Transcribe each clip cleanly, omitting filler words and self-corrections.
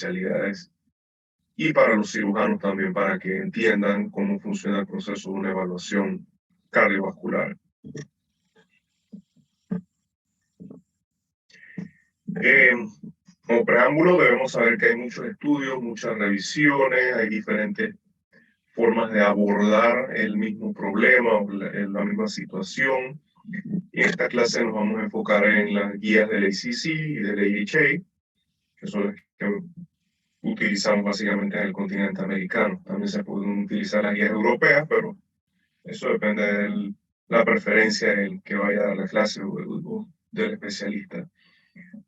especialidades y para los cirujanos también, para que entiendan cómo funciona el proceso de una evaluación cardiovascular. Como preámbulo debemos saber que hay muchos estudios, muchas revisiones, hay diferentes formas de abordar el mismo problema o la misma situación. Y en esta clase nos vamos a enfocar en las guías del ACC y del AHA, que son las que utilizamos básicamente en el continente americano. También se pueden utilizar las guías europeas, pero eso depende de la preferencia del que vaya a dar la clase o del especialista.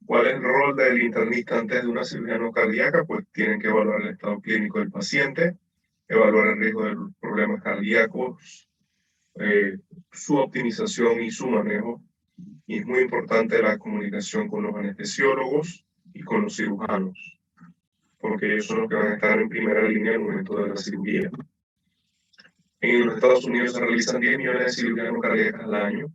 ¿Cuál es el rol del internista antes de una cirugía no cardíaca? Pues tienen que evaluar el estado clínico del paciente, evaluar el riesgo de problemas cardíacos, su optimización y su manejo. Y es muy importante la comunicación con los anestesiólogos y con los cirujanos, porque ellos son los que van a estar en primera línea al momento de la cirugía. En los Estados Unidos se realizan 10 millones de cirugías no cardíacas al año.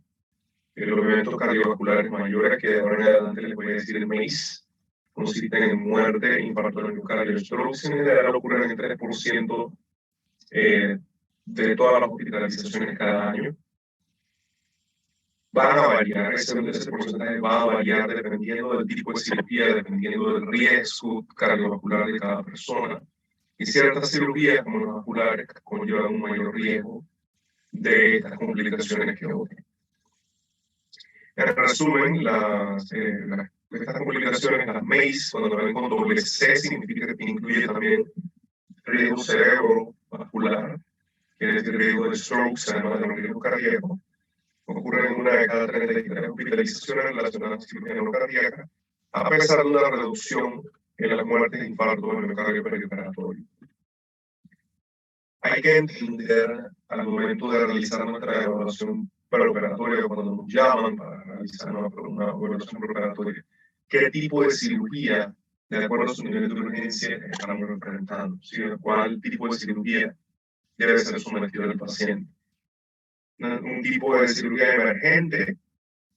Los eventos cardiovasculares mayores, que de ahora en adelante les voy a decir el MACE, consisten en muerte, infarto del miocardio, stroke, sin general ocurren en el 3% de todas las hospitalizaciones cada año. Van a variar, ese porcentaje va a variar dependiendo del tipo de cirugía, dependiendo del riesgo cardiovascular de cada persona. Y ciertas cirugías, como las vasculares, conllevan un mayor riesgo de estas complicaciones que otras. En resumen, estas complicaciones, las MACE, cuando ven con doble C, significa que incluye también riesgo cerebrovascular, que es el riesgo de stroke, además de los riesgos cardíacos. Ocurren en una de cada 33 hospitalizaciones relacionadas a cirugía no cardíaca, a pesar de una reducción en las muertes de infarto en el miocardio perioperatorio. Hay que entender al momento de realizar nuestra evaluación preoperatoria, cuando nos llaman para realizar una evaluación preoperatoria, qué tipo de cirugía, de acuerdo a su nivel de urgencia, estamos enfrentando, ¿sí? Cuál tipo de cirugía debe ser sometido al paciente. Un tipo de cirugía emergente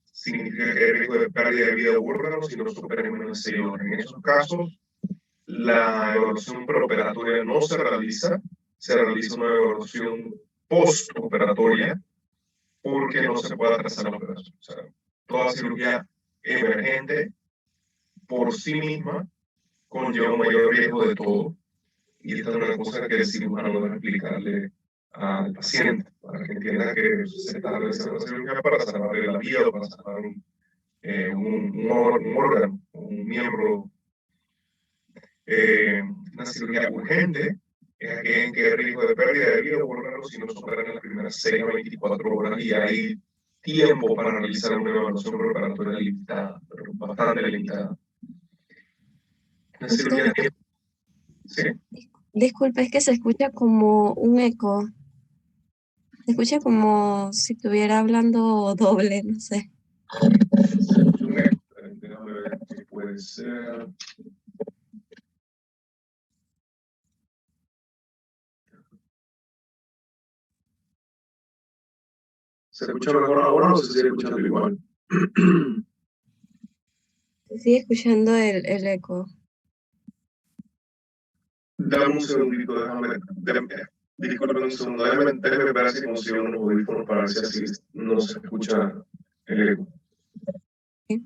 significa que hay riesgo de pérdida de vida de órganos y no superen menos de 6 horas. En esos casos, la evaluación preoperatoria no se realiza, se realiza una evaluación postoperatoria porque no se puede atrasar la operación. O sea, toda cirugía emergente por sí misma conlleva un mayor riesgo de todo. Y esta es una cosa que el cirujano debe explicarle al paciente para que entienda que se está realizando una cirugía para salvarle la vida o para salvar un órgano, un miembro. Una cirugía urgente es aquella en que el riesgo de pérdida de vida o órganos si no superan en las primeras 6 a 24 horas y hay tiempo para realizar una evaluación preoperatoria limitada, pero bastante limitada. Una cirugía que... ¿Sí? Disculpe, es que se escucha como un eco. Se escucha como si estuviera hablando doble, no sé. Déjame ver qué puede ser. ¿Se escucha mejor ahora o se sigue escuchando igual? Se sigue escuchando el eco. Dame un segundito, disculpen un segundo, déjame ver si consigo unos audífonos para ver si así no se escucha el eco. ¿Sí?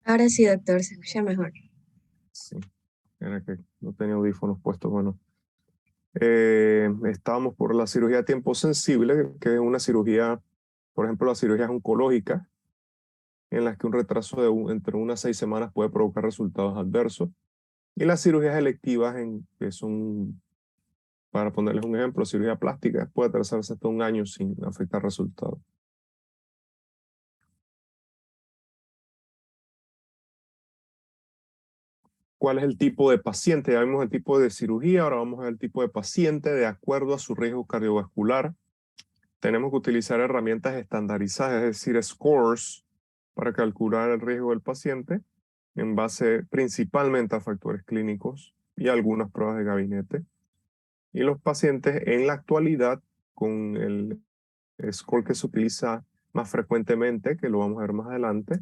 Ahora sí, doctor, se escucha mejor. Sí, era que no tenía audífonos puestos. Bueno, estábamos por la cirugía a tiempo sensible, que es una cirugía, por ejemplo, las cirugías oncológicas, en las que un retraso de entre unas 6 semanas puede provocar resultados adversos. Y las cirugías electivas, que son, para ponerles un ejemplo, cirugía plástica, puede atrasarse hasta 1 año sin afectar resultados. ¿Cuál es el tipo de paciente? Ya vimos el tipo de cirugía, ahora vamos a ver el tipo de paciente de acuerdo a su riesgo cardiovascular. Tenemos que utilizar herramientas estandarizadas, es decir, scores, para calcular el riesgo del paciente en base principalmente a factores clínicos y algunas pruebas de gabinete. Y los pacientes en la actualidad, con el score que se utiliza más frecuentemente, que lo vamos a ver más adelante,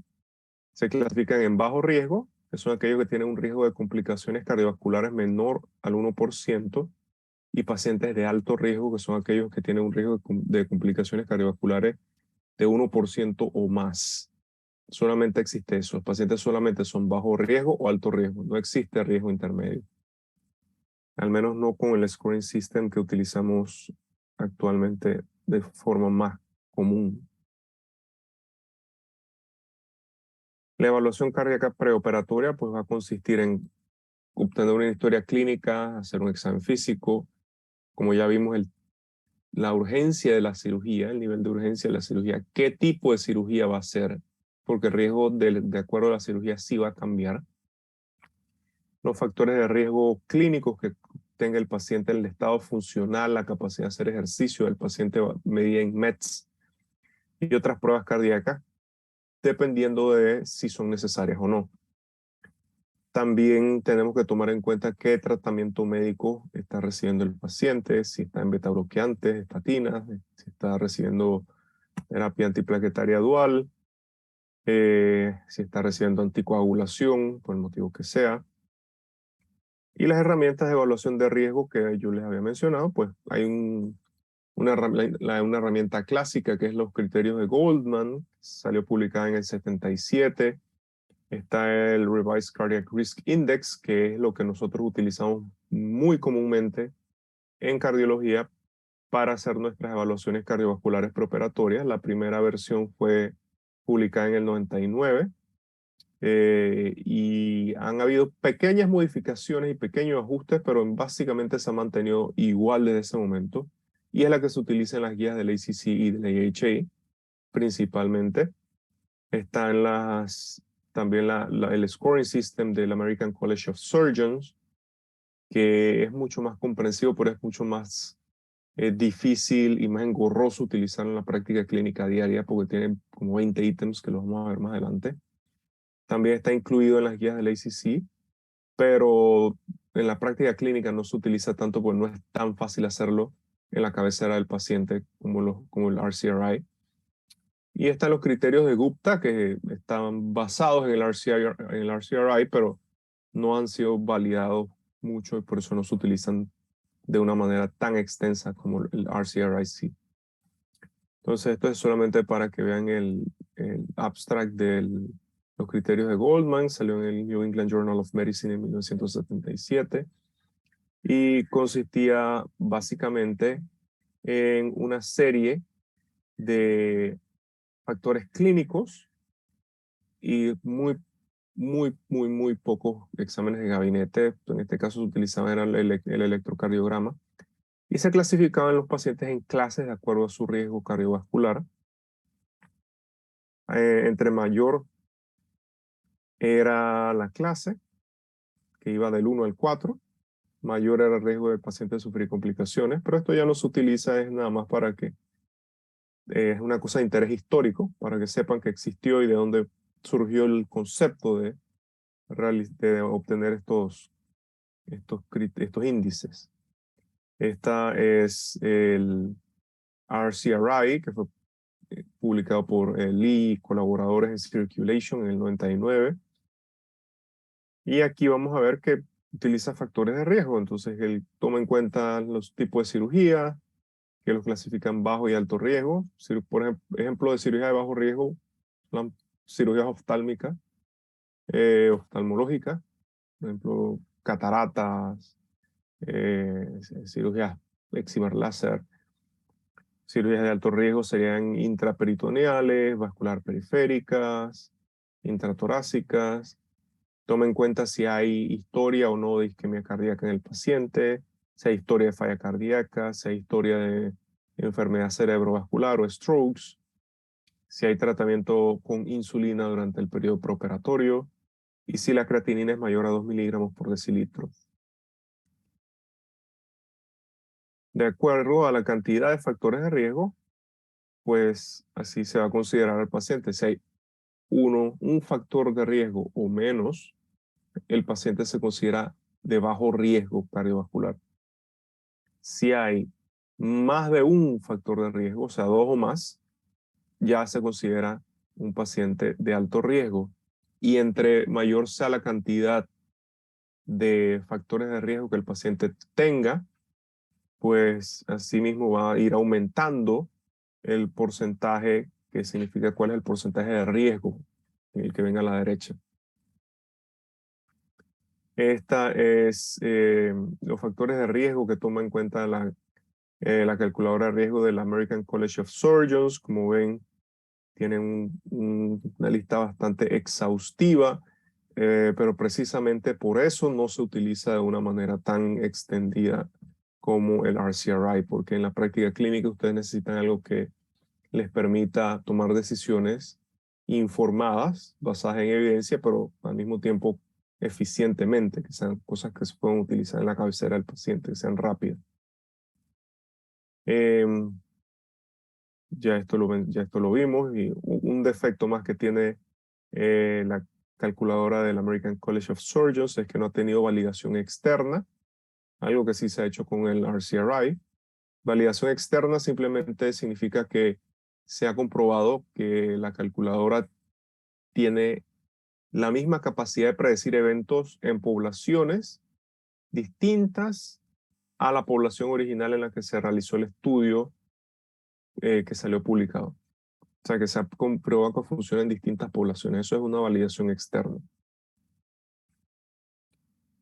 se clasifican en bajo riesgo, que son aquellos que tienen un riesgo de complicaciones cardiovasculares menor al 1%, y pacientes de alto riesgo, que son aquellos que tienen un riesgo de complicaciones cardiovasculares de 1% o más. Solamente existe eso. Los pacientes solamente son bajo riesgo o alto riesgo. No existe riesgo intermedio. Al menos no con el scoring system que utilizamos actualmente de forma más común. La evaluación cardíaca preoperatoria pues va a consistir en obtener una historia clínica, hacer un examen físico. Como ya vimos, la urgencia de la cirugía, el nivel de urgencia de la cirugía, qué tipo de cirugía va a ser, porque el riesgo de acuerdo a la cirugía sí va a cambiar. Los factores de riesgo clínicos que tenga el paciente, el estado funcional, la capacidad de hacer ejercicio del paciente medida en METs y otras pruebas cardíacas, dependiendo de si son necesarias o no. También tenemos que tomar en cuenta qué tratamiento médico está recibiendo el paciente, si está en beta bloqueantes, estatinas, si está recibiendo terapia antiplaquetaria dual, si está recibiendo anticoagulación, por el motivo que sea. Y las herramientas de evaluación de riesgo que yo les había mencionado, pues hay una herramienta clásica que es los criterios de Goldman, salió publicada en el 77. Está el Revised Cardiac Risk Index, que es lo que nosotros utilizamos muy comúnmente en cardiología para hacer nuestras evaluaciones cardiovasculares preoperatorias. La primera versión fue publicada en el 99 y han habido pequeñas modificaciones y pequeños ajustes, pero básicamente se ha mantenido igual desde ese momento. Y es la que se utiliza en las guías del ACC y del AHA principalmente. Están también el scoring system del American College of Surgeons, que es mucho más comprensivo, pero es mucho más difícil y más engorroso utilizar en la práctica clínica diaria porque tiene como 20 ítems que los vamos a ver más adelante. También está incluido en las guías del ACC, pero en la práctica clínica no se utiliza tanto porque no es tan fácil hacerlo en la cabecera del paciente como el RCRI. Y están los criterios de Gupta que están basados en el RCRI, pero no han sido validados mucho y por eso no se utilizan de una manera tan extensa como el RCRI. Entonces esto es solamente para que vean el abstract de los criterios de Goldman, salió en el New England Journal of Medicine en 1977 y consistía básicamente en una serie de factores clínicos y muy pocos exámenes de gabinete. En este caso se utilizaba el electrocardiograma y se clasificaban los pacientes en clases de acuerdo a su riesgo cardiovascular. Entre mayor era la clase, que iba del 1 al 4, mayor era el riesgo del paciente de sufrir complicaciones, pero esto ya no se utiliza, es nada más para que es una cosa de interés histórico, para que sepan que existió y de dónde surgió el concepto de obtener estos índices. Esta es el RCRI, que fue publicado por Lee y colaboradores en Circulation en el 99. Y aquí vamos a ver que utiliza factores de riesgo. Entonces, él toma en cuenta los tipos de cirugía, que los clasifican bajo y alto riesgo. Por ejemplo, de cirugía de bajo riesgo, la cirugía oftálmica, oftalmológica, por ejemplo, cataratas, cirugías excimer láser. Cirugías de alto riesgo serían intraperitoneales, vascular periféricas, intratorácicas. Toma en cuenta si hay historia o no de isquemia cardíaca en el paciente, si hay historia de falla cardíaca, si hay historia de enfermedad cerebrovascular o strokes, si hay tratamiento con insulina durante el periodo preoperatorio, y si la creatinina es mayor a 2 miligramos por decilitro. De acuerdo a la cantidad de factores de riesgo, pues así se va a considerar al paciente. Si hay un factor de riesgo o menos, el paciente se considera de bajo riesgo cardiovascular. Si hay más de un factor de riesgo, o sea, 2 o más, ya se considera un paciente de alto riesgo. Y entre mayor sea la cantidad de factores de riesgo que el paciente tenga, pues así mismo va a ir aumentando el porcentaje, que significa cuál es el porcentaje de riesgo, el que venga a la derecha. Esta es los factores de riesgo que toma en cuenta la calculadora de riesgo del American College of Surgeons. Como ven, tienen una lista bastante exhaustiva, pero precisamente por eso no se utiliza de una manera tan extendida como el RCRI, porque en la práctica clínica ustedes necesitan algo que les permita tomar decisiones informadas, basadas en evidencia, pero al mismo tiempo eficientemente, que sean cosas que se puedan utilizar en la cabecera del paciente, que sean rápidas. Ya esto lo vimos, y un defecto más que tiene la calculadora del American College of Surgeons es que no ha tenido validación externa, algo que sí se ha hecho con el RCRI. Validación externa simplemente significa que se ha comprobado que la calculadora tiene la misma capacidad de predecir eventos en poblaciones distintas a la población original en la que se realizó el estudio que salió publicado. O sea, que se ha comprobado que funciona en distintas poblaciones. Eso es una validación externa.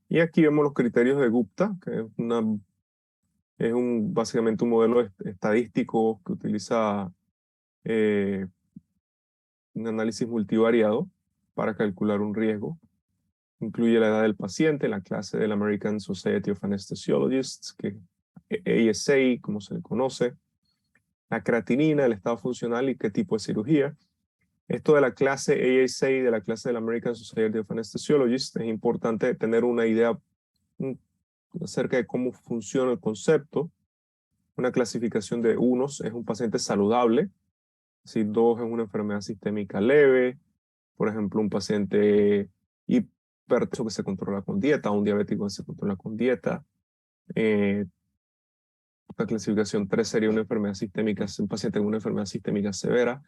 Y aquí vemos los criterios de Gupta, que es básicamente un modelo estadístico que utiliza un análisis multivariado para calcular un riesgo. Incluye la edad del paciente, la clase del American Society of Anesthesiologists, que ASA, como se le conoce, la creatinina, el estado funcional y qué tipo de cirugía. Esto de la clase ASA y de la clase del American Society of Anesthesiologists es importante tener una idea acerca de cómo funciona el concepto. Una clasificación de 1 es un paciente saludable, si 2 es una enfermedad sistémica leve, por ejemplo, un paciente hipertenso que se controla con dieta, un diabético que se controla con dieta. La clasificación 3 sería una enfermedad sistémica, un paciente con una enfermedad sistémica severa,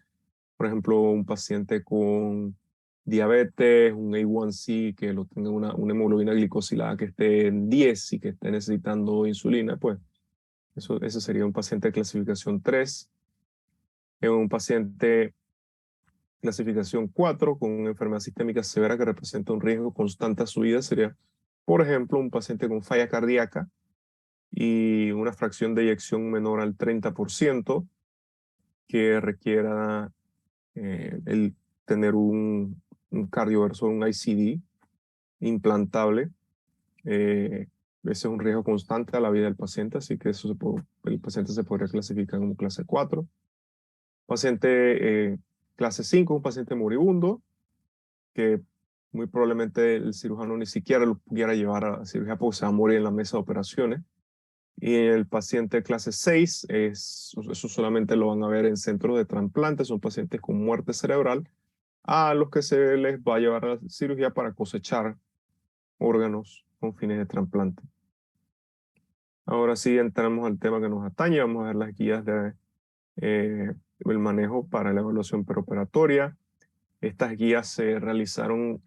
por ejemplo, un paciente con diabetes, un A1C que lo tenga una hemoglobina glicosilada que esté en 10 y que esté necesitando insulina, pues ese sería un paciente de clasificación 3. Un paciente clasificación 4 con una enfermedad sistémica severa que representa un riesgo constante a su vida sería, por ejemplo, un paciente con falla cardíaca y una fracción de eyección menor al 30% que requiera el tener un cardioverso, un ICD implantable. Ese es un riesgo constante a la vida del paciente, así que el paciente se podría clasificar como clase 4. Paciente clase 5 es un paciente moribundo, que muy probablemente el cirujano ni siquiera lo pudiera llevar a la cirugía porque se va a morir en la mesa de operaciones. Y el paciente clase 6, eso solamente lo van a ver en centros de trasplantes, son pacientes con muerte cerebral, a los que se les va a llevar a la cirugía para cosechar órganos con fines de trasplante. Ahora sí entramos al tema que nos atañe, vamos a ver las guías del manejo para la evaluación preoperatoria. Estas guías se realizaron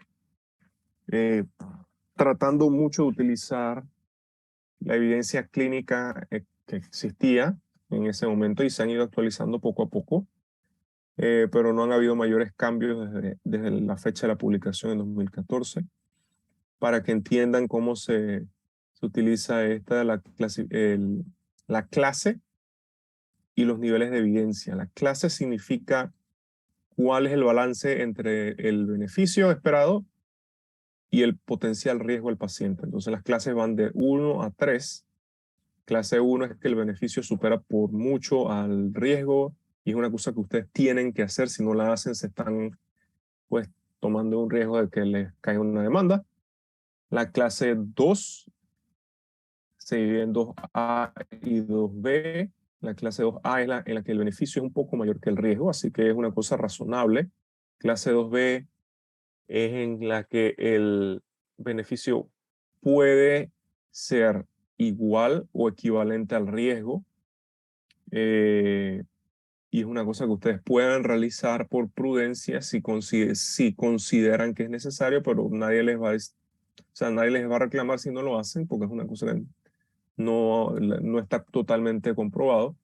tratando mucho de utilizar la evidencia clínica que existía en ese momento y se han ido actualizando poco a poco, pero no han habido mayores cambios desde la fecha de la publicación en 2014, para que entiendan cómo se utiliza la clase y los niveles de evidencia. La clase significa cuál es el balance entre el beneficio esperado y el potencial riesgo del paciente. Entonces las clases van de 1 a 3. Clase 1 es que el beneficio supera por mucho al riesgo y es una cosa que ustedes tienen que hacer. Si no la hacen, se están pues tomando un riesgo de que les caiga una demanda. La clase 2 se divide en 2A y 2B. La clase 2A es en la que el beneficio es un poco mayor que el riesgo, así que es una cosa razonable. Clase 2B es en la que el beneficio puede ser igual o equivalente al riesgo. Y es una cosa que ustedes puedan realizar por prudencia si consideran que es necesario, pero nadie les va nadie les va a reclamar si no lo hacen, porque es una cosa que no está totalmente comprobado.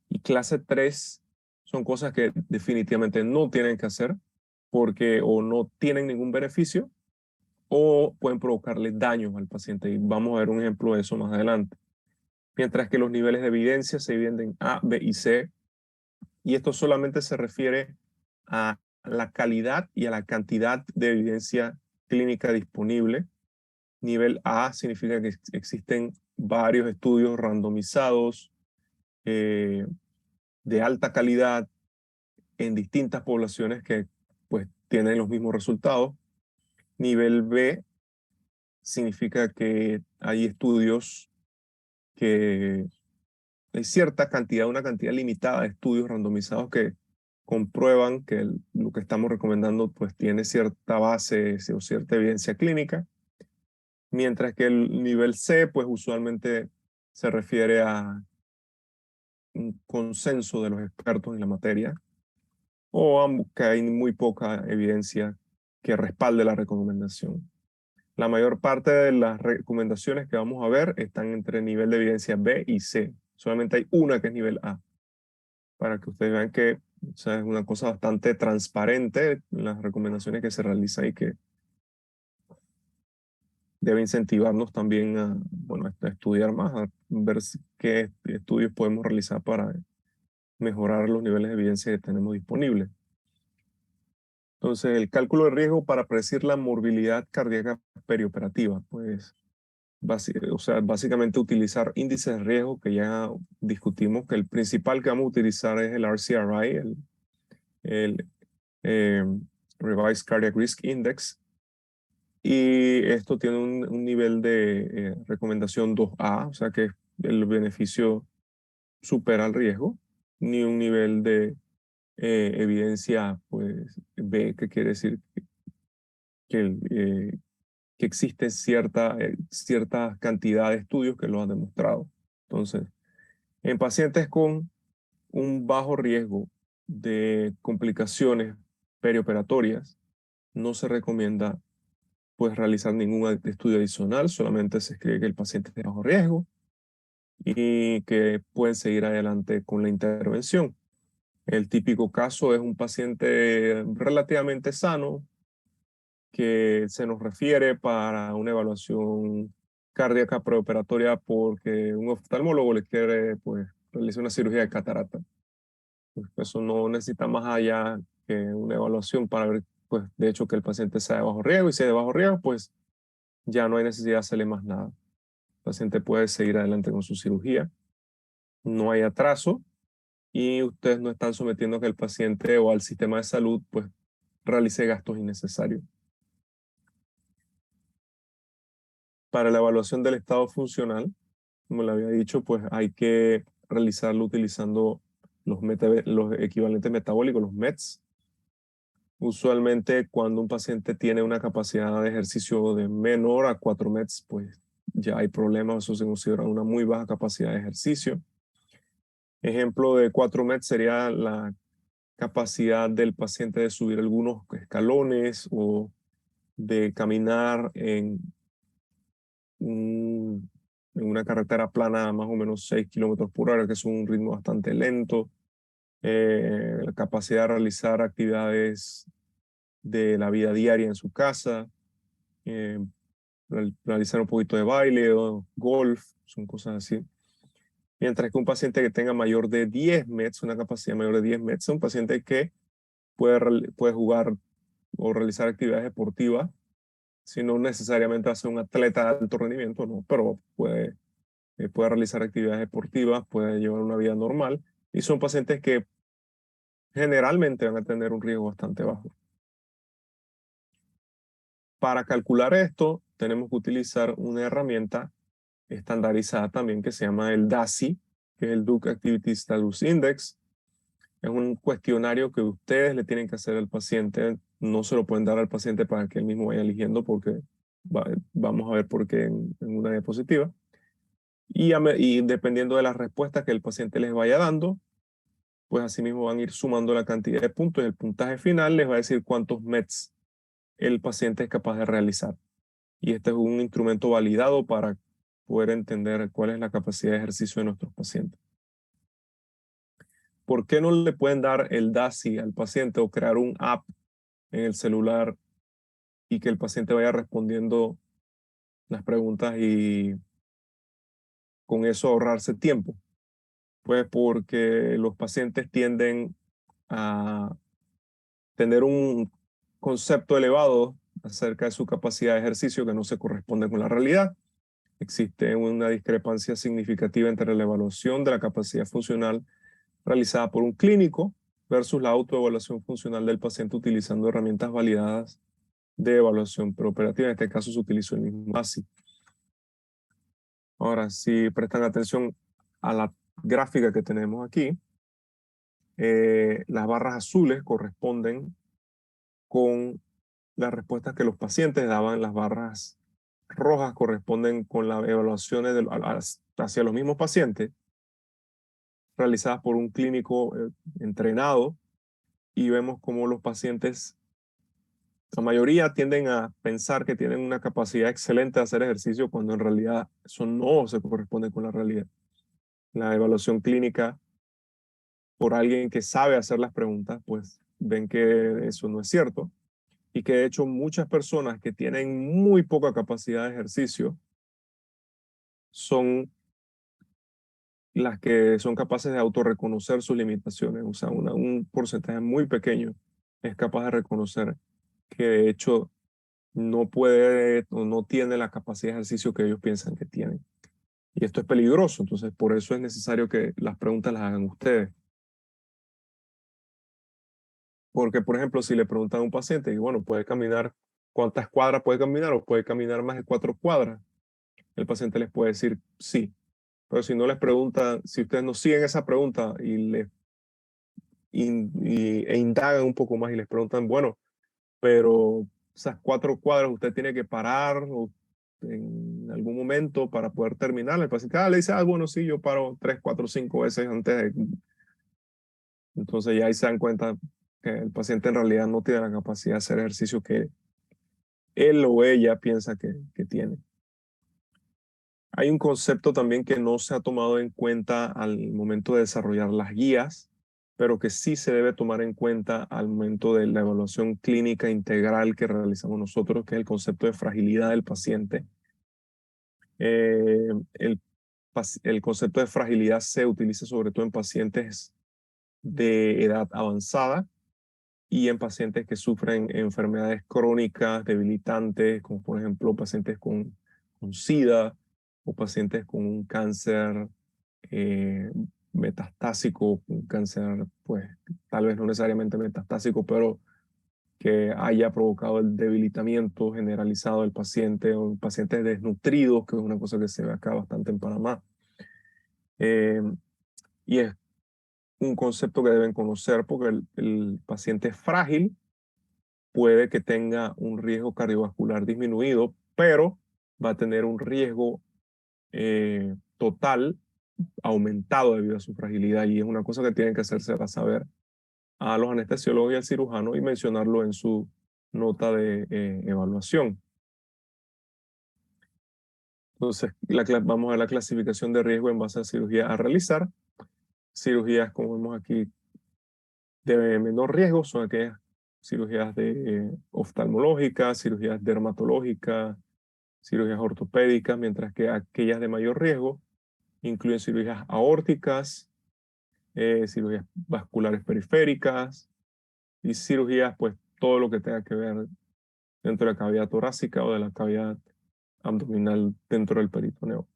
Y clase 3 son cosas que definitivamente no tienen que hacer porque o no tienen ningún beneficio o pueden provocarle daños al paciente. Y vamos a ver un ejemplo de eso más adelante. Mientras que los niveles de evidencia se dividen en A, B y C. Y esto solamente se refiere a la calidad y a la cantidad de evidencia clínica disponible. Nivel A significa que existen varios estudios randomizados de alta calidad en distintas poblaciones que pues tienen los mismos resultados. Nivel B significa que hay estudios que hay cierta cantidad, una cantidad limitada de estudios randomizados que comprueban que lo que estamos recomendando pues tiene cierta base o cierta evidencia clínica, mientras que el nivel C pues usualmente se refiere a un consenso de los expertos en la materia o que hay muy poca evidencia que respalde la recomendación. La mayor parte de las recomendaciones que vamos a ver están entre nivel de evidencia B y C. Solamente hay una que es nivel A. Para que ustedes vean que es una cosa bastante transparente las recomendaciones que se realizan y que debe incentivarnos también a, bueno, a estudiar más, a ver qué estudios podemos realizar para mejorar los niveles de evidencia que tenemos disponibles. Entonces, el cálculo de riesgo para predecir la morbilidad cardíaca perioperativa, pues, básicamente utilizar índices de riesgo que ya discutimos, que el principal que vamos a utilizar es el RCRI, el Revised Cardiac Risk Index, y esto tiene un nivel de recomendación 2A, o sea que el beneficio supera el riesgo, ni un nivel de evidencia pues B, que quiere decir que existe cierta cantidad de estudios que lo han demostrado. Entonces, en pacientes con un bajo riesgo de complicaciones perioperatorias, no se recomienda pues realizar ningún estudio adicional, solamente se escribe que el paciente es de bajo riesgo y que pueden seguir adelante con la intervención. El típico caso es un paciente relativamente sano que se nos refiere para una evaluación cardíaca preoperatoria porque un oftalmólogo le quiere pues realizar una cirugía de catarata. Pues, eso no necesita más allá que una evaluación para ver, pues, de hecho, que el paciente sea de bajo riesgo, y si es de bajo riesgo, pues ya no hay necesidad de hacerle más nada. El paciente puede seguir adelante con su cirugía. No hay atraso y ustedes no están sometiendo a que el paciente o al sistema de salud pues realice gastos innecesarios. Para la evaluación del estado funcional, como le había dicho, pues hay que realizarlo utilizando los equivalentes metabólicos, los METs. Usualmente cuando un paciente tiene una capacidad de ejercicio de menor a 4 METs, pues ya hay problemas, eso se considera una muy baja capacidad de ejercicio. Ejemplo de 4 METs sería la capacidad del paciente de subir algunos escalones o de caminar en una carretera plana a más o menos 6 kilómetros por hora, que es un ritmo bastante lento. La capacidad de realizar actividades de la vida diaria en su casa, realizar un poquito de baile o golf, son cosas así. Mientras que un paciente que tenga mayor de 10 METs, una capacidad mayor de 10 METs, es un paciente que puede jugar o realizar actividades deportivas, si no necesariamente va a ser un atleta de alto rendimiento, no, pero puede realizar actividades deportivas, puede llevar una vida normal, y son pacientes que generalmente van a tener un riesgo bastante bajo. Para calcular esto, tenemos que utilizar una herramienta estandarizada también que se llama el DASI, que es el Duke Activity Status Index. Es un cuestionario que ustedes le tienen que hacer al paciente. No se lo pueden dar al paciente para que él mismo vaya eligiendo porque vamos a ver por qué en una diapositiva. Y dependiendo de las respuestas que el paciente les vaya dando, pues así mismo van a ir sumando la cantidad de puntos y el puntaje final les va a decir cuántos METs el paciente es capaz de realizar. Y este es un instrumento validado para poder entender cuál es la capacidad de ejercicio de nuestros pacientes. ¿Por qué no le pueden dar el DASI al paciente o crear un app en el celular y que el paciente vaya respondiendo las preguntas y con eso ahorrarse tiempo? Pues porque los pacientes tienden a tener un concepto elevado acerca de su capacidad de ejercicio que no se corresponde con la realidad. Existe una discrepancia significativa entre la evaluación de la capacidad funcional realizada por un clínico versus la autoevaluación funcional del paciente utilizando herramientas validadas de evaluación preoperativa. En este caso se utilizó el mismo DASI. Ahora, si prestan atención a la gráfica que tenemos aquí, las barras azules corresponden con las respuestas que los pacientes daban, las barras rojas corresponden con las evaluaciones hacia los mismos pacientes realizadas por un clínico entrenado, y vemos cómo los pacientes, la mayoría tienden a pensar que tienen una capacidad excelente de hacer ejercicio cuando en realidad eso no se corresponde con la realidad. La evaluación clínica por alguien que sabe hacer las preguntas, pues ven que eso no es cierto y que de hecho muchas personas que tienen muy poca capacidad de ejercicio son las que son capaces de autorreconocer sus limitaciones. O sea, un porcentaje muy pequeño es capaz de reconocer que de hecho no puede o no tiene la capacidad de ejercicio que ellos piensan que tienen. Y esto es peligroso, entonces por eso es necesario que las preguntas las hagan ustedes. Porque, por ejemplo, si le preguntan a un paciente, y bueno, ¿puede caminar cuántas cuadras puede caminar o puede caminar más de 4 cuadras? El paciente les puede decir sí. Pero si no les pregunta, si ustedes no siguen esa pregunta e indagan un poco más y les preguntan, bueno, pero esas 4 cuadras usted tiene que parar en algún momento para poder terminar. El paciente le dice, bueno, sí, yo paro 3, 4, 5 veces antes de... Entonces ya ahí se dan cuenta que el paciente en realidad no tiene la capacidad de hacer ejercicio que él o ella piensa que tiene. Hay un concepto también que no se ha tomado en cuenta al momento de desarrollar las guías, pero que sí se debe tomar en cuenta al momento de la evaluación clínica integral que realizamos nosotros, que es el concepto de fragilidad del paciente. El concepto de fragilidad se utiliza sobre todo en pacientes de edad avanzada y en pacientes que sufren enfermedades crónicas debilitantes, como por ejemplo pacientes con SIDA o pacientes con un cáncer metastásico, un cáncer pues tal vez no necesariamente metastásico, pero que haya provocado el debilitamiento generalizado del paciente, o pacientes desnutridos, que es una cosa que se ve acá bastante en Panamá. Y es un concepto que deben conocer porque el paciente frágil puede que tenga un riesgo cardiovascular disminuido, pero va a tener un riesgo total aumentado debido a su fragilidad, y es una cosa que tienen que hacerse para saber a los anestesiólogos y al cirujano y mencionarlo en su nota de evaluación. Entonces, vamos a la clasificación de riesgo en base a cirugía a realizar. Cirugías, como vemos aquí, de menor riesgo son aquellas cirugías oftalmológicas, cirugías dermatológicas, cirugías ortopédicas, mientras que aquellas de mayor riesgo incluyen cirugías aórticas, cirugías vasculares periféricas y cirugías, pues todo lo que tenga que ver dentro de la cavidad torácica o de la cavidad abdominal dentro del peritoneo.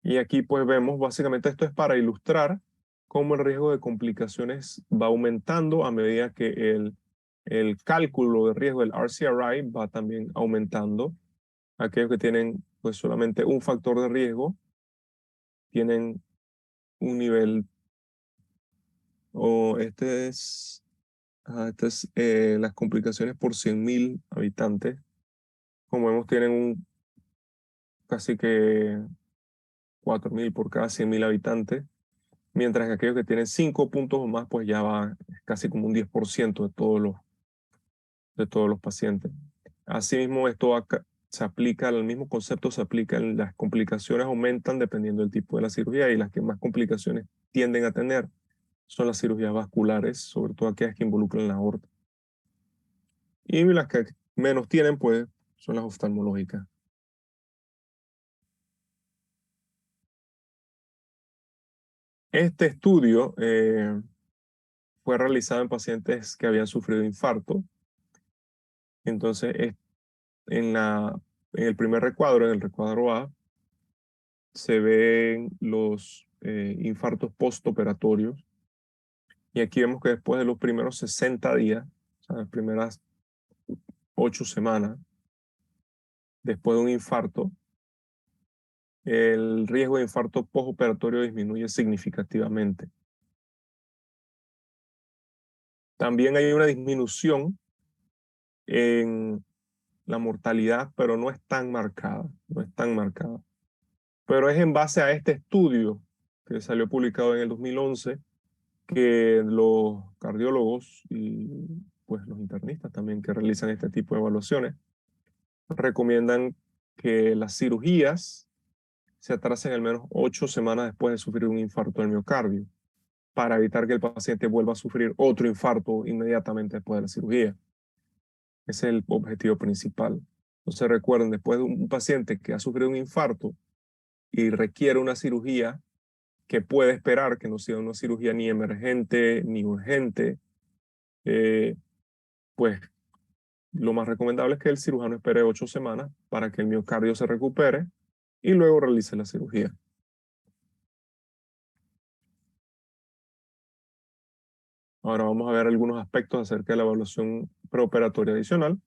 Y aquí pues vemos, básicamente esto es para ilustrar cómo el riesgo de complicaciones va aumentando a medida que el el cálculo de riesgo del RCRI va también aumentando. Aquellos que tienen pues solamente un factor de riesgo tienen un nivel, o las complicaciones por 100.000 habitantes. Como vemos, tienen casi que 4.000 por cada 100.000 habitantes, mientras que aquellos que tienen 5 puntos o más, pues ya va casi como un 10% de todos los pacientes. Asimismo, se aplica, el mismo concepto se aplica en las complicaciones, aumentan dependiendo del tipo de la cirugía, y las que más complicaciones tienden a tener son las cirugías vasculares, sobre todo aquellas que involucran la aorta. Y las que menos tienen, pues, son las oftalmológicas. Este estudio fue realizado en pacientes que habían sufrido infarto. Entonces, en el primer recuadro, en el recuadro A, se ven los infartos postoperatorios. Y aquí vemos que después de los primeros 60 días, o sea, las primeras 8 semanas, después de un infarto, el riesgo de infarto postoperatorio disminuye significativamente. También hay una disminución en la mortalidad, pero no es tan marcada, no es tan marcada. Pero es en base a este estudio que salió publicado en el 2011 que los cardiólogos y pues los internistas también que realizan este tipo de evaluaciones recomiendan que las cirugías se atrasen al menos 8 semanas después de sufrir un infarto del miocardio, para evitar que el paciente vuelva a sufrir otro infarto inmediatamente después de la cirugía. Ese es el objetivo principal. Entonces recuerden, después de un paciente que ha sufrido un infarto y requiere una cirugía, que puede esperar que no sea una cirugía ni emergente ni urgente, pues lo más recomendable es que el cirujano espere 8 semanas para que el miocardio se recupere y luego realice la cirugía. Ahora vamos a ver algunos aspectos acerca de la evaluación preoperatoria adicional.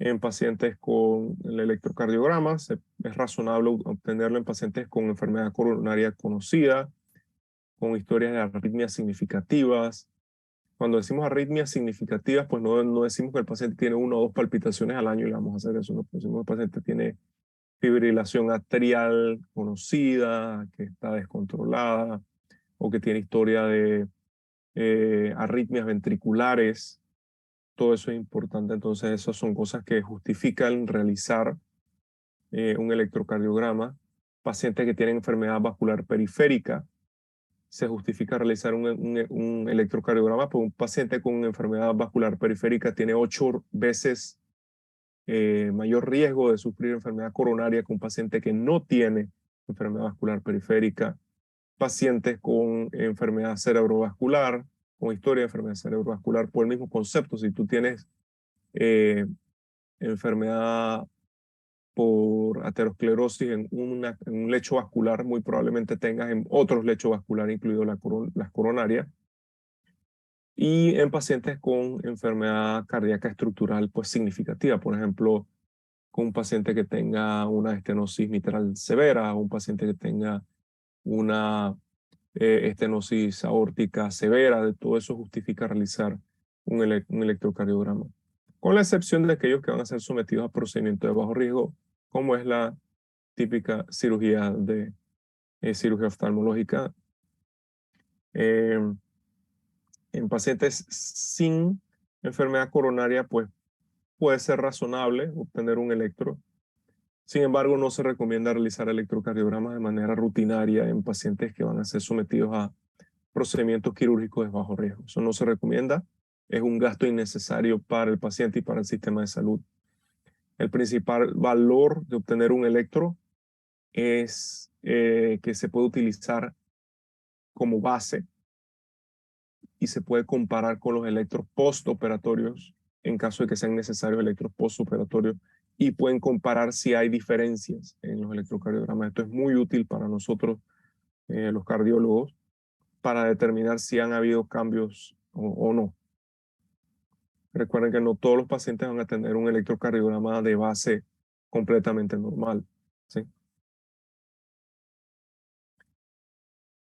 En pacientes con el electrocardiograma, es razonable obtenerlo en pacientes con enfermedad coronaria conocida, con historias de arritmias significativas. Cuando decimos arritmias significativas, pues no decimos que el paciente tiene 1 o 2 palpitaciones al año y le vamos a hacer eso. No, decimos que el paciente tiene fibrilación atrial conocida, que está descontrolada, o que tiene historia de arritmias ventriculares. Todo eso es importante. Entonces, esas son cosas que justifican realizar un electrocardiograma. Pacientes que tienen enfermedad vascular periférica, se justifica realizar un electrocardiograma, porque un paciente con enfermedad vascular periférica tiene 8 veces mayor riesgo de sufrir enfermedad coronaria que un paciente que no tiene enfermedad vascular periférica. Pacientes con enfermedad cerebrovascular, con historia de enfermedad cerebrovascular, por el mismo concepto. Si tú tienes enfermedad por aterosclerosis en un lecho vascular, muy probablemente tengas en otros lechos vasculares, incluido las coronarias. Y en pacientes con enfermedad cardíaca estructural pues significativa, por ejemplo, con un paciente que tenga una estenosis mitral severa, o un paciente que tenga una estenosis aórtica severa, de todo eso justifica realizar un electrocardiograma. Con la excepción de aquellos que van a ser sometidos a procedimientos de bajo riesgo, como es la típica cirugía cirugía oftalmológica. En pacientes sin enfermedad coronaria, pues puede ser razonable obtener un electro. Sin embargo, no se recomienda realizar electrocardiogramas de manera rutinaria en pacientes que van a ser sometidos a procedimientos quirúrgicos de bajo riesgo. Eso no se recomienda. Es un gasto innecesario para el paciente y para el sistema de salud. El principal valor de obtener un electro es que se puede utilizar como base y se puede comparar con los electros postoperatorios en caso de que sean necesarios electros postoperatorios, y pueden comparar si hay diferencias en los electrocardiogramas. Esto es muy útil para nosotros, los cardiólogos, para determinar si han habido cambios o no. Recuerden que no todos los pacientes van a tener un electrocardiograma de base completamente normal, ¿sí?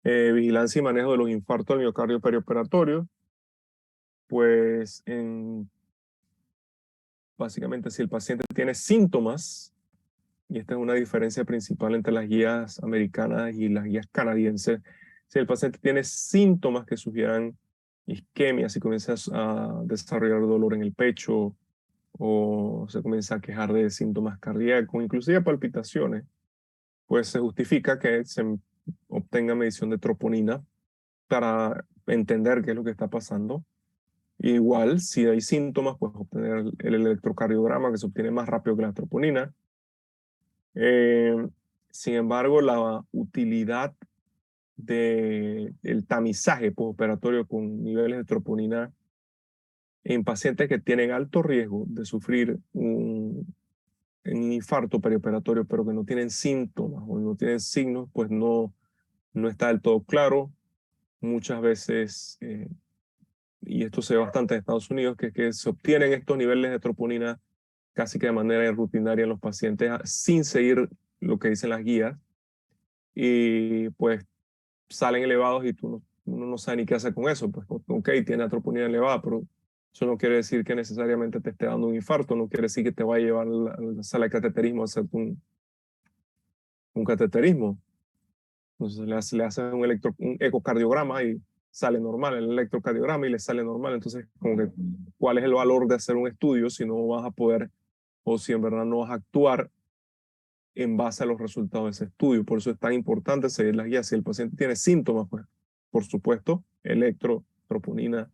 Vigilancia y manejo de los infartos del miocardio perioperatorio. Pues básicamente si el paciente tiene síntomas, y esta es una diferencia principal entre las guías americanas y las guías canadienses, si el paciente tiene síntomas que sugieran isquemia, si comienza a desarrollar dolor en el pecho o se comienza a quejar de síntomas cardíacos, inclusive palpitaciones, pues se justifica que se obtenga medición de troponina para entender qué es lo que está pasando. Igual, si hay síntomas, pues obtener el electrocardiograma que se obtiene más rápido que la troponina. Sin embargo, la utilidad del tamizaje postoperatorio con niveles de troponina en pacientes que tienen alto riesgo de sufrir un infarto perioperatorio, pero que no tienen síntomas o no tienen signos, pues no está del todo claro. Muchas veces, y esto se ve bastante en Estados Unidos, que es que se obtienen estos niveles de troponina casi que de manera rutinaria en los pacientes sin seguir lo que dicen las guías, y pues salen elevados y uno no sabe ni qué hacer con eso. Pues ok, tiene troponina elevada, pero eso no quiere decir que necesariamente te esté dando un infarto, no quiere decir que te va a llevar a la sala de cateterismo a hacer un cateterismo. Entonces le hacen un ecocardiograma y sale normal el electrocardiograma y le sale normal. Entonces, como que, ¿cuál es el valor de hacer un estudio si no vas a poder, o si en verdad no vas a actuar en base a los resultados de ese estudio? Por eso es tan importante seguir las guías. Si el paciente tiene síntomas, pues, por supuesto, troponina.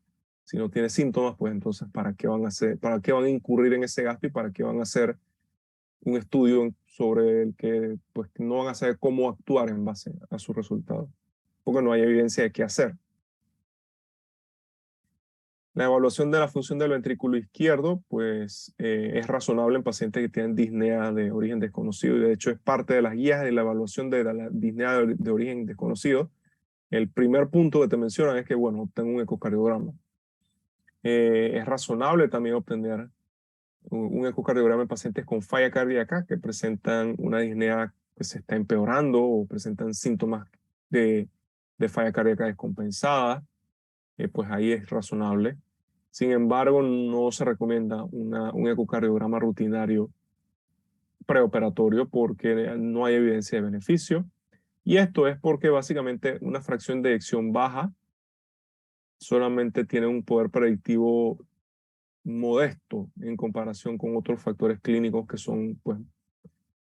Si no tiene síntomas, pues entonces, ¿para qué van a hacer, para qué van a incurrir en ese gasto y para qué van a hacer un estudio sobre el que pues no van a saber cómo actuar en base a sus resultados? Porque no hay evidencia de qué hacer. La evaluación de la función del ventrículo izquierdo, pues es razonable en pacientes que tienen disnea de origen desconocido, y de hecho es parte de las guías de la evaluación de la disnea de origen desconocido. El primer punto que te mencionan es que, bueno, obtenga un ecocardiograma. Es razonable también obtener un ecocardiograma en pacientes con falla cardíaca que presentan una disnea que se está empeorando o presentan síntomas de falla cardíaca descompensada. Pues ahí es razonable. Sin embargo, no se recomienda un ecocardiograma rutinario preoperatorio porque no hay evidencia de beneficio. Y esto es porque básicamente una fracción de eyección baja solamente tiene un poder predictivo modesto en comparación con otros factores clínicos que son pues,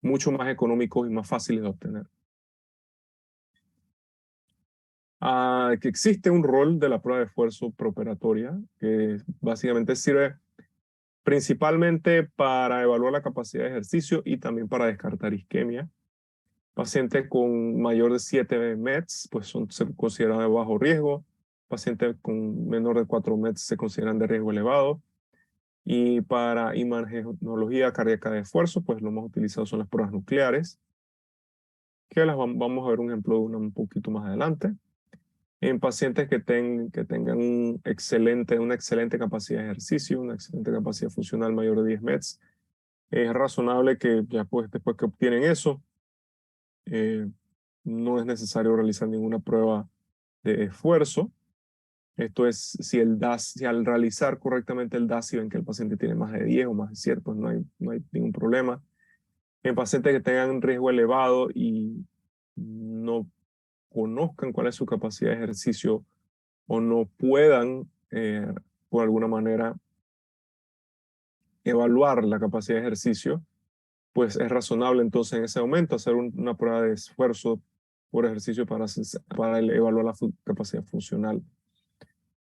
mucho más económicos y más fáciles de obtener. Que existe un rol de la prueba de esfuerzo preoperatoria que básicamente sirve principalmente para evaluar la capacidad de ejercicio y también para descartar isquemia. Pacientes con mayor de 7 METs pues se consideran de bajo riesgo. Pacientes con menor de 4 METs se consideran de riesgo elevado. Y para imagenología cardíaca de esfuerzo, pues lo más utilizado son las pruebas nucleares, que las vamos a ver un ejemplo de una un poquito más adelante. En pacientes que tengan una excelente capacidad de ejercicio, una excelente capacidad funcional mayor de 10 METs, es razonable que ya pues, después que obtienen eso, no es necesario realizar ninguna prueba de esfuerzo. Esto es, si al realizar correctamente el DAS, si ven que el paciente tiene más de 10 o más de 7, pues no hay ningún problema. En pacientes que tengan un riesgo elevado y no conozcan cuál es su capacidad de ejercicio o no puedan, por alguna manera, evaluar la capacidad de ejercicio, pues es razonable entonces en ese momento hacer una prueba de esfuerzo por ejercicio para evaluar la capacidad funcional.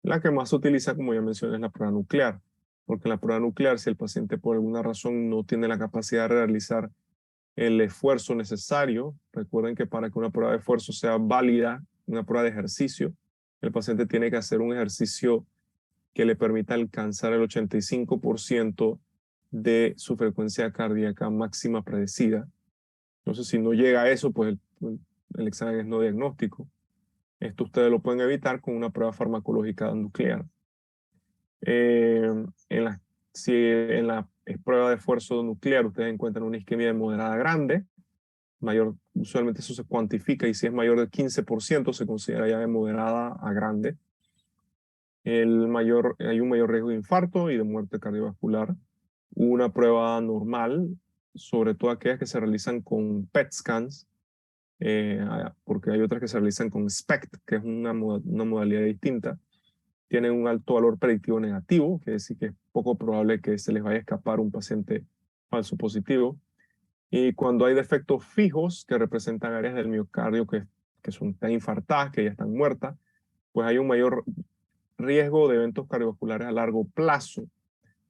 La que más se utiliza, como ya mencioné, es la prueba nuclear, porque en la prueba nuclear, si el paciente por alguna razón no tiene la capacidad de realizar el esfuerzo necesario, recuerden que para que una prueba de esfuerzo sea válida, una prueba de ejercicio, el paciente tiene que hacer un ejercicio que le permita alcanzar el 85% de su frecuencia cardíaca máxima predecida. Entonces, si no llega a eso, pues el examen es no diagnóstico. Esto ustedes lo pueden evitar con una prueba farmacológica nuclear. Si en la prueba de esfuerzo nuclear ustedes encuentran una isquemia de moderada grande, usualmente eso se cuantifica y si es mayor del 15% se considera ya de moderada a grande. Hay un mayor riesgo de infarto y de muerte cardiovascular. Una prueba normal, sobre todo aquellas que se realizan con PET scans, porque hay otras que se realizan con SPECT, que es una modalidad distinta, tienen un alto valor predictivo negativo, que es decir que es poco probable que se les vaya a escapar un paciente falso positivo. Y cuando hay defectos fijos que representan áreas del miocardio están infartadas, que ya están muertas, pues hay un mayor riesgo de eventos cardiovasculares a largo plazo,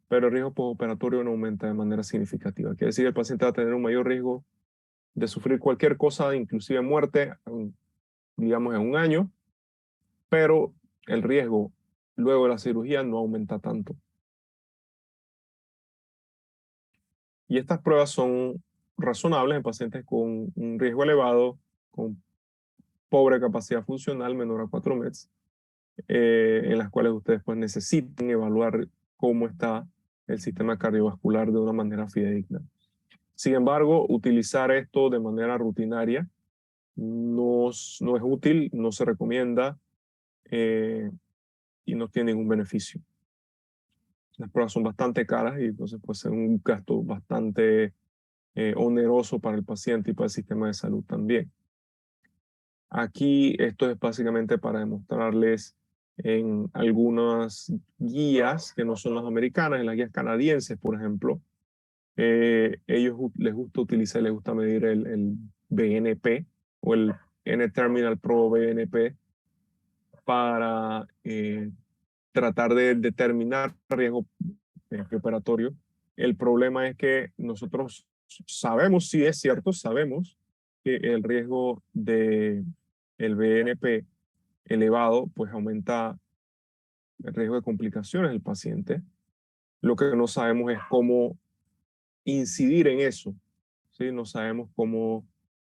pero el riesgo postoperatorio no aumenta de manera significativa. Quiere decir que el paciente va a tener un mayor riesgo de sufrir cualquier cosa, inclusive muerte, digamos en un año, pero el riesgo luego de la cirugía no aumenta tanto. Y estas pruebas son razonables en pacientes con un riesgo elevado, con pobre capacidad funcional, menor a 4 METs, en las cuales ustedes pues necesiten evaluar cómo está el sistema cardiovascular de una manera fidedigna. Sin embargo, utilizar esto de manera rutinaria no es útil, no se recomienda y no tiene ningún beneficio. Las pruebas son bastante caras y entonces puede ser un gasto bastante oneroso para el paciente y para el sistema de salud también. Aquí esto es básicamente para demostrarles en algunas guías que no son las americanas, en las guías canadienses, por ejemplo, ellos les gusta medir el BNP o el N-Terminal Pro BNP para tratar de determinar riesgo operatorio. El problema es que nosotros sabemos, sí es cierto, sabemos que el riesgo de el BNP elevado pues aumenta el riesgo de complicaciones del paciente. Lo que no sabemos es cómo incidir en eso, ¿sí? No sabemos cómo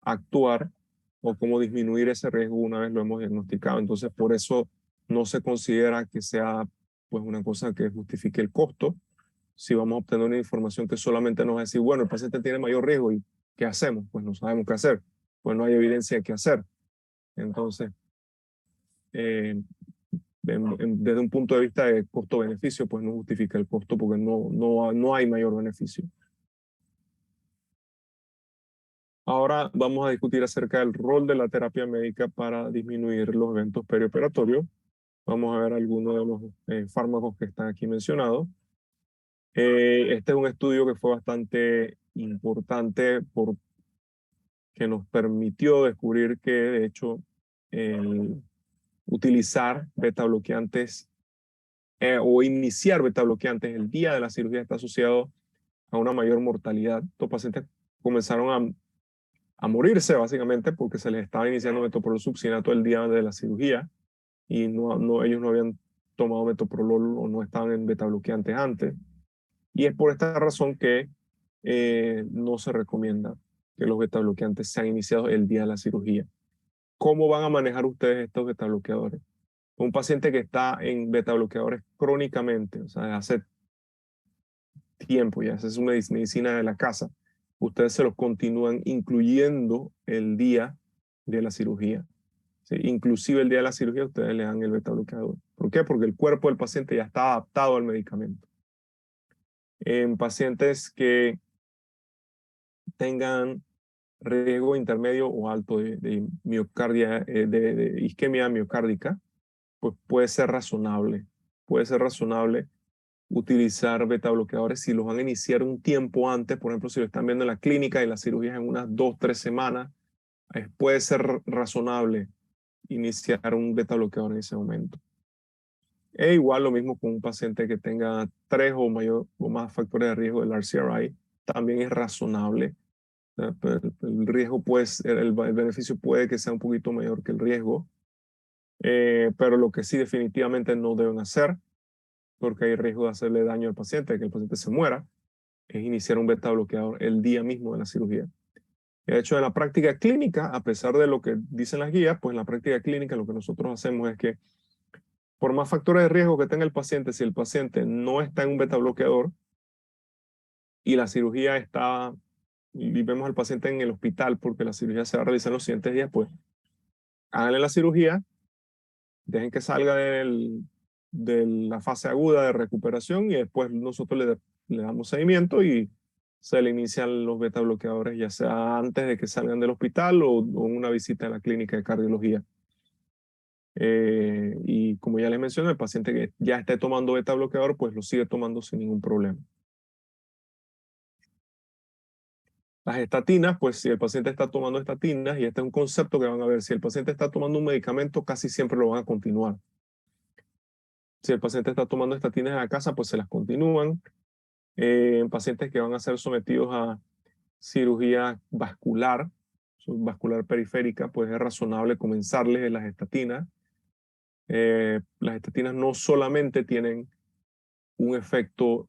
actuar o cómo disminuir ese riesgo una vez lo hemos diagnosticado. Entonces, por eso no se considera que sea pues una cosa que justifique el costo. Si vamos a obtener una información que solamente nos va a decir, bueno, el paciente tiene mayor riesgo y ¿qué hacemos? Pues no sabemos qué hacer, pues no hay evidencia de qué hacer. Entonces, desde un punto de vista de costo-beneficio, pues no justifica el costo porque no hay mayor beneficio. Ahora vamos a discutir acerca del rol de la terapia médica para disminuir los eventos perioperatorios. Vamos a ver algunos de los fármacos que están aquí mencionados. Este es un estudio que fue bastante importante porque nos permitió descubrir que, de hecho, utilizar beta bloqueantes o iniciar beta bloqueantes el día de la cirugía está asociado a una mayor mortalidad. Estos pacientes comenzaron a morirse básicamente porque se les estaba iniciando metoprolol succinato el día de la cirugía y ellos no habían tomado metoprolol o no estaban en beta bloqueantes antes. Y es por esta razón que no se recomienda que los beta bloqueantes sean iniciados el día de la cirugía. ¿Cómo van a manejar ustedes estos beta bloqueadores? Un paciente que está en beta bloqueadores crónicamente, o sea, hace tiempo, ya esa es una medicina de la casa, ustedes se los continúan incluyendo el día de la cirugía. ¿Sí? Inclusive el día de la cirugía ustedes le dan el beta bloqueador. ¿Por qué? Porque el cuerpo del paciente ya está adaptado al medicamento. En pacientes que tengan riesgo intermedio o alto de miocardia, de isquemia miocárdica, pues puede ser razonable. Puede ser razonable utilizar beta bloqueadores si los van a iniciar un tiempo antes, por ejemplo, si lo están viendo en la clínica y la cirugía es en unas 2-3 semanas, puede ser razonable iniciar un beta bloqueador en ese momento. E igual lo mismo con un paciente que tenga 3 o más factores de riesgo del RCRI, también es razonable. El riesgo el beneficio puede que sea un poquito mayor que el riesgo, pero lo que sí definitivamente no deben hacer, porque hay riesgo de hacerle daño al paciente, de que el paciente se muera, es iniciar un beta bloqueador el día mismo de la cirugía. De hecho, en la práctica clínica, a pesar de lo que dicen las guías, pues en la práctica clínica lo que nosotros hacemos es que por más factores de riesgo que tenga el paciente, si el paciente no está en un beta bloqueador y la cirugía está, y vemos al paciente en el hospital porque la cirugía se va a realizar en los siguientes días, pues háganle la cirugía, dejen que salga de la fase aguda de recuperación y después nosotros le damos seguimiento y se le inician los beta bloqueadores, ya sea antes de que salgan del hospital o en una visita a la clínica de cardiología. Y como ya les mencioné, el paciente que ya esté tomando beta bloqueador, pues lo sigue tomando sin ningún problema. Las estatinas, pues si el paciente está tomando estatinas, y este es un concepto que van a ver, si el paciente está tomando un medicamento, casi siempre lo van a continuar. Si el paciente está tomando estatinas en la casa, pues se las continúan. En pacientes que van a ser sometidos a cirugía vascular periférica, pues es razonable comenzarles las estatinas. Las estatinas no solamente tienen un efecto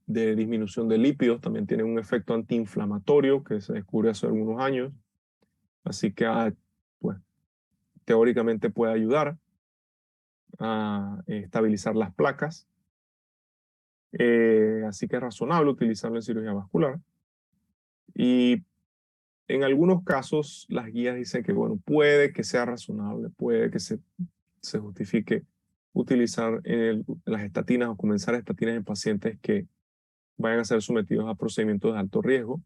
de disminución de lípidos, también tienen un efecto antiinflamatorio que se descubrió hace algunos años. Así que, pues, teóricamente puede ayudar a estabilizar las placas. Así que es razonable utilizarlo en cirugía vascular. Y en algunos casos las guías dicen que, bueno, puede que sea razonable, puede que se justifique utilizar las estatinas o comenzar estatinas en pacientes que vayan a ser sometidos a procedimientos de alto riesgo.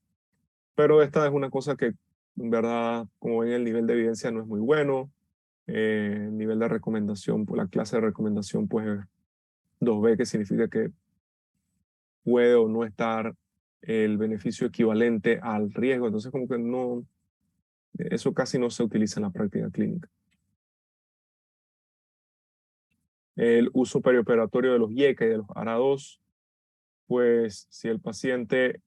Pero esta es una cosa que, en verdad, como ven, el nivel de evidencia no es muy bueno. El nivel de recomendación, pues la clase de recomendación, pues es 2B, que significa que puede o no estar el beneficio equivalente al riesgo. Entonces, como que no, eso casi no se utiliza en la práctica clínica. El uso perioperatorio de los IECA y de los ARA2, pues si el paciente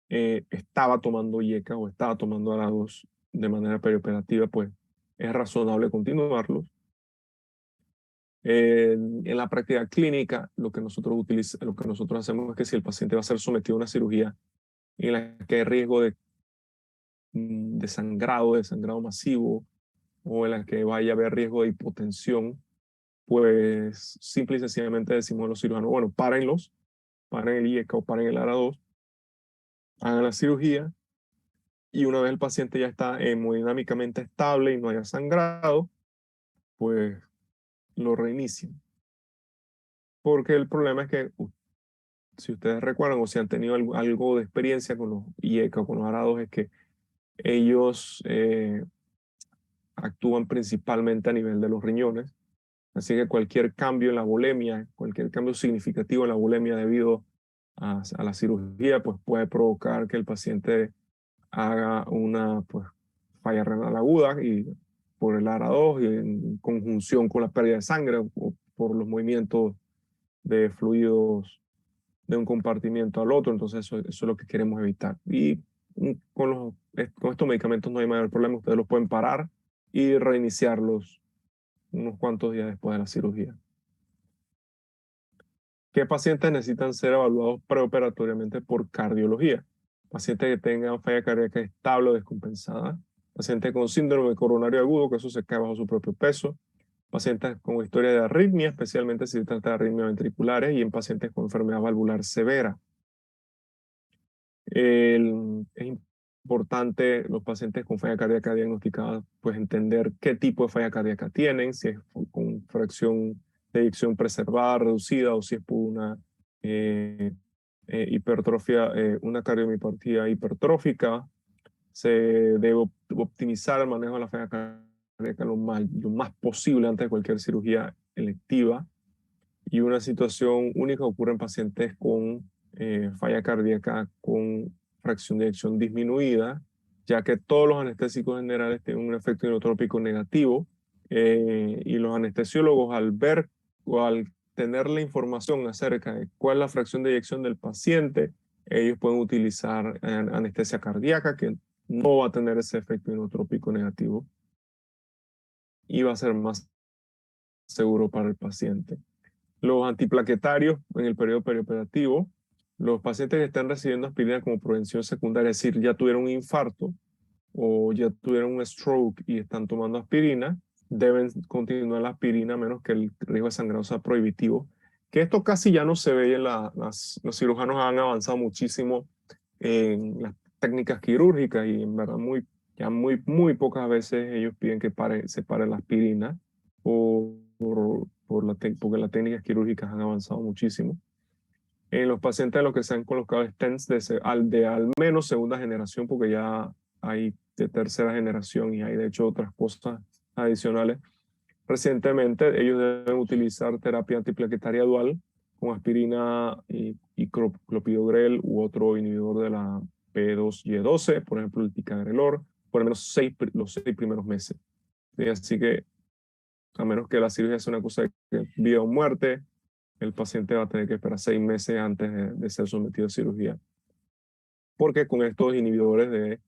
estaba tomando IECA o estaba tomando ARA2 de manera perioperativa, pues es razonable continuarlos. En la práctica clínica, lo que nosotros hacemos es que si el paciente va a ser sometido a una cirugía en la que hay riesgo de sangrado masivo, o en la que vaya a haber riesgo de hipotensión, pues simple y sencillamente decimos a los cirujanos, bueno, paren el IECA o paren el ARA2, hagan la cirugía, y una vez el paciente ya está hemodinámicamente estable y no haya sangrado, pues lo reinician. Porque el problema es que, si ustedes recuerdan o si han tenido algo de experiencia con los IECA o con los ARA2, es que ellos actúan principalmente a nivel de los riñones. Así que cualquier cambio en la volemia, cualquier cambio significativo en la volemia debido a la cirugía, pues puede provocar que el paciente haga una, pues, falla renal aguda y por el ARA2 y en conjunción con la pérdida de sangre o por los movimientos de fluidos de un compartimiento al otro. Entonces eso es lo que queremos evitar. Y con estos medicamentos no hay mayor problema. Ustedes los pueden parar y reiniciarlos unos cuantos días después de la cirugía. ¿Qué pacientes necesitan ser evaluados preoperatoriamente por cardiología? Pacientes que tengan falla cardíaca estable o descompensada, pacientes con síndrome coronario agudo, que eso se cae bajo su propio peso, pacientes con historia de arritmia, especialmente si se trata de arritmias ventriculares, y en pacientes con enfermedad valvular severa. Es importante los pacientes con falla cardíaca diagnosticada, pues entender qué tipo de falla cardíaca tienen, si es con fracción de eyección preservada, reducida, o si es por una hipertrofia, una cardiomiopatía hipertrófica. Se debe optimizar el manejo de la falla cardíaca lo más posible antes de cualquier cirugía electiva. Y una situación única ocurre en pacientes con falla cardíaca con fracción de eyección disminuida, ya que todos los anestésicos generales tienen un efecto inotrópico negativo, y los anestesiólogos, al ver o al tener la información acerca de cuál es la fracción de eyección del paciente, ellos pueden utilizar anestesia cardíaca, que no va a tener ese efecto inotrópico negativo y va a ser más seguro para el paciente. Los antiplaquetarios en el periodo perioperativo, los pacientes que están recibiendo aspirina como prevención secundaria, es decir, ya tuvieron un infarto o ya tuvieron un stroke y están tomando aspirina, deben continuar la aspirina a menos que el riesgo de sangrado sea prohibitivo. Que esto casi ya no se ve en los cirujanos han avanzado muchísimo en las técnicas quirúrgicas y en verdad muy pocas veces ellos piden que se pare la aspirina porque las técnicas quirúrgicas han avanzado muchísimo. En los pacientes a los que se han colocado stents de al menos segunda generación, porque ya hay de tercera generación y hay de hecho otras cosas adicionales. Recientemente ellos deben utilizar terapia antiplaquetaria dual con aspirina y clopidogrel u otro inhibidor de la P2Y12, por ejemplo el ticagrelor, por lo menos los 6 primeros meses. ¿Sí? Así que a menos que la cirugía sea una cosa de vida o muerte, el paciente va a tener que esperar 6 meses antes de ser sometido a cirugía. Porque con estos inhibidores de